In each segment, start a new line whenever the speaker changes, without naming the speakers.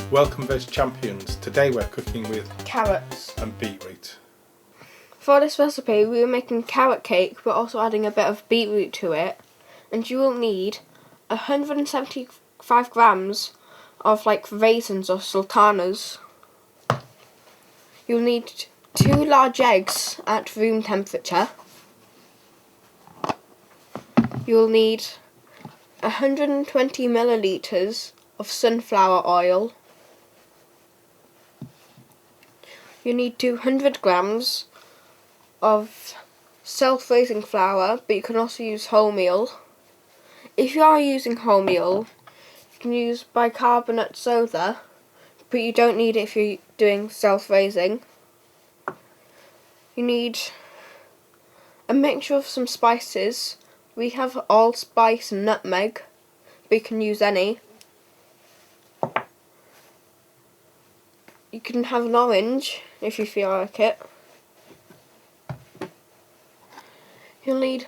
Welcome Veg Champions. Today we're cooking with
carrots
and beetroot.
For this recipe we are making carrot cake but also adding a bit of beetroot to it, and you will need 175 grams of raisins or sultanas. You'll need 2 large eggs at room temperature. You'll need 120 millilitres of sunflower oil. You need 200 grams of self-raising flour, but you can also use wholemeal. If you are using wholemeal, you can use bicarbonate soda, but you don't need it if you're doing self-raising. You need a mixture of some spices. We have allspice and nutmeg, but you can use any. You can have an orange if you feel like it. You'll need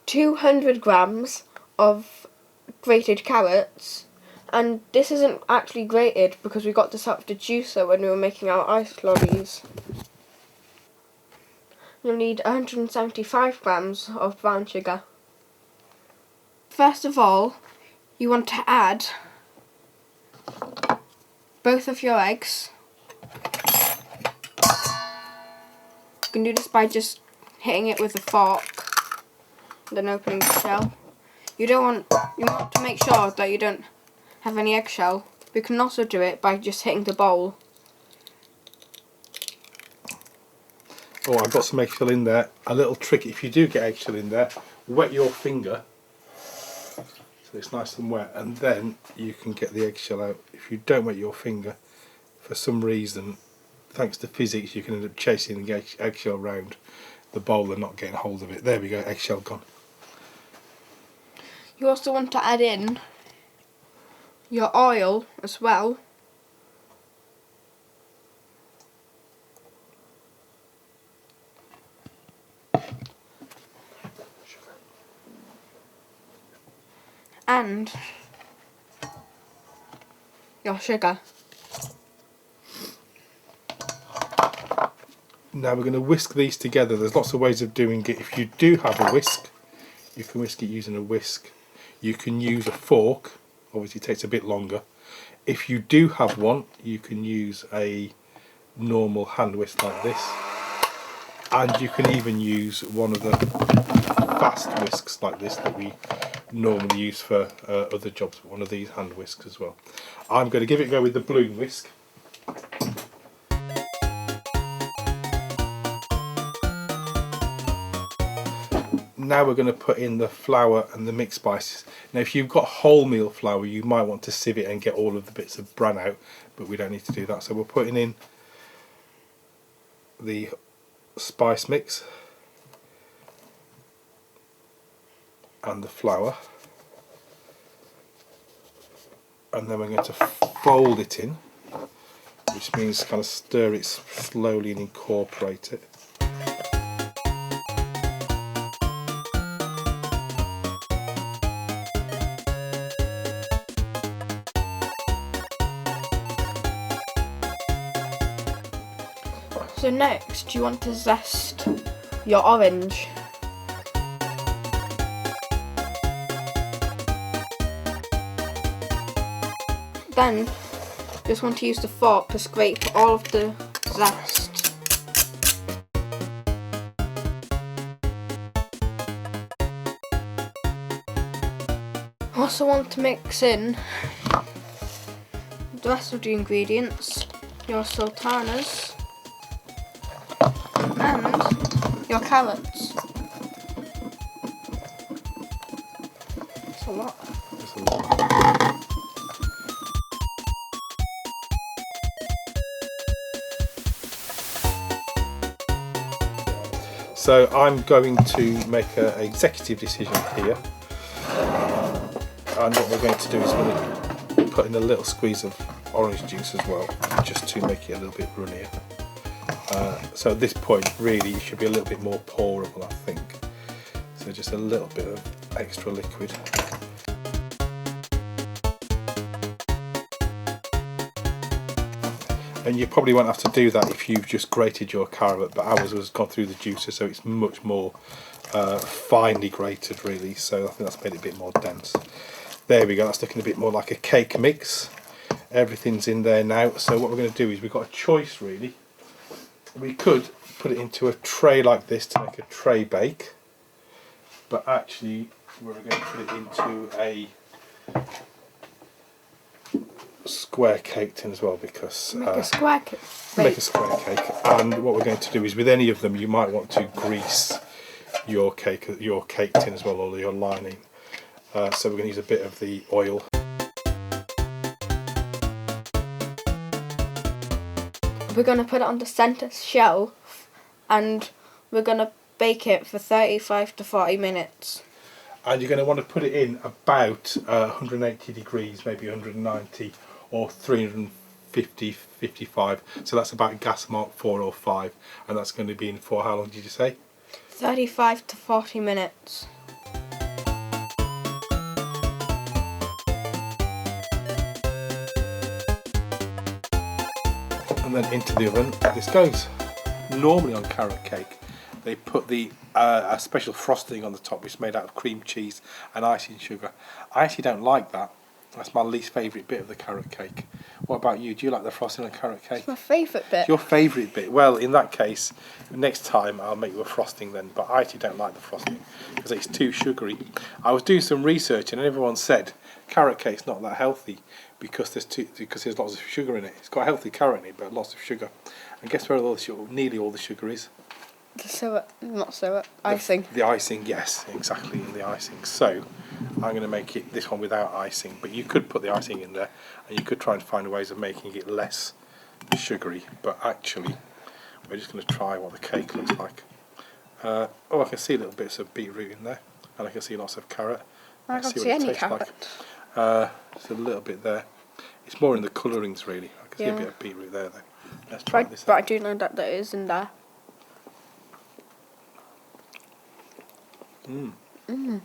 200 grams of grated carrots, and this isn't actually grated because we got this out of the juicer when we were making our ice lollies. You'll need 175 grams of brown sugar. First of all, you want to add both of your eggs. You can do this by just hitting it with a fork, then opening the shell. You want to make sure that you don't have any eggshell. You can also do it by just hitting the bowl.
Oh, I've got some eggshell in there. A little trick: if you do get eggshell in there, wet your finger so it's nice and wet, and then you can get the eggshell out. If you don't wet your finger, for some reason, thanks to physics, you can end up chasing the eggshell round the bowl and not getting hold of it. There we go, eggshell gone.
You also want to add in your oil as well. And your sugar.
Now we're going to whisk these together. There's lots of ways of doing it. If you do have a whisk, you can whisk it using a whisk. You can use a fork, obviously it takes a bit longer. If you do have one, you can use a normal hand whisk like this, and you can even use one of the fast whisks like this that we normally use for other jobs, one of these hand whisks as well. I'm going to give it a go with the balloon whisk. Now we're going to put in the flour and the mixed spices. Now if you've got wholemeal flour, you might want to sieve it and get all of the bits of bran out, but we don't need to do that. So we're putting in the spice mix and the flour, and then we're going to fold it in, which means kind of stir it slowly and incorporate it.
So next you want to zest your orange. Then just want to use the fork to scrape all of the zest. Also want to mix in the rest of the ingredients, your sultanas and your carrots. That's a lot.
That's a lot. So I'm going to make an executive decision here, and what we're going to do is we're going to put in a little squeeze of orange juice as well, just to make it a little bit runnier. So at this point really you should be a little bit more pourable, I think. So just a little bit of extra liquid. And you probably won't have to do that if you've just grated your carrot, but ours has gone through the juicer, so it's much more finely grated really, so I think that's made it a bit more dense. There we go, that's looking a bit more like a cake mix. Everything's in there now, so what we're going to do is we've got a choice really. We could put it into a tray like this to make a tray bake, but actually we're going to put it into a square cake tin as well, because
Make a square cake.
make a square cake. And what we're going to do is, with any of them, you might want to grease your cake tin as well, or your lining. So we're going to use a bit of the oil.
We're going to put it on the centre shelf and we're going to bake it for 35 to 40 minutes.
And you're going to want to put it in about 180 degrees, maybe 190 or 350, 55. So that's about gas mark 4 or 5. And that's going to be in for how long did you say?
35 to 40 minutes.
And then into the oven this goes. Normally on carrot cake they put the a special frosting on the top which is made out of cream cheese and icing sugar. I actually don't like that. That's my least favourite bit of the carrot cake. What about you? Do you like the frosting on carrot cake?
It's my favourite bit.
It's your favourite bit? Well, in that case, next time I'll make you a frosting then, but I actually don't like the frosting because it's too sugary. I was doing some research and everyone said carrot cake's not that healthy because there's lots of sugar in it. It's got a healthy carrot in it, but lots of sugar. And guess where nearly all the sugar is?
The syrup, not syrup, icing.
The icing, yes, exactly, in the icing. So I'm going to make it this one without icing, but you could put the icing in there and you could try and find ways of making it less sugary, but actually we're just going to try what the cake looks like. Oh, I can see little bits of beetroot in there, and I can see lots of carrot.
I can't see any carrot.
There's a little bit there. It's more in the colourings really. I can see a bit of beetroot there though. Let's try this.
But I do know that there is in there.
Mmm.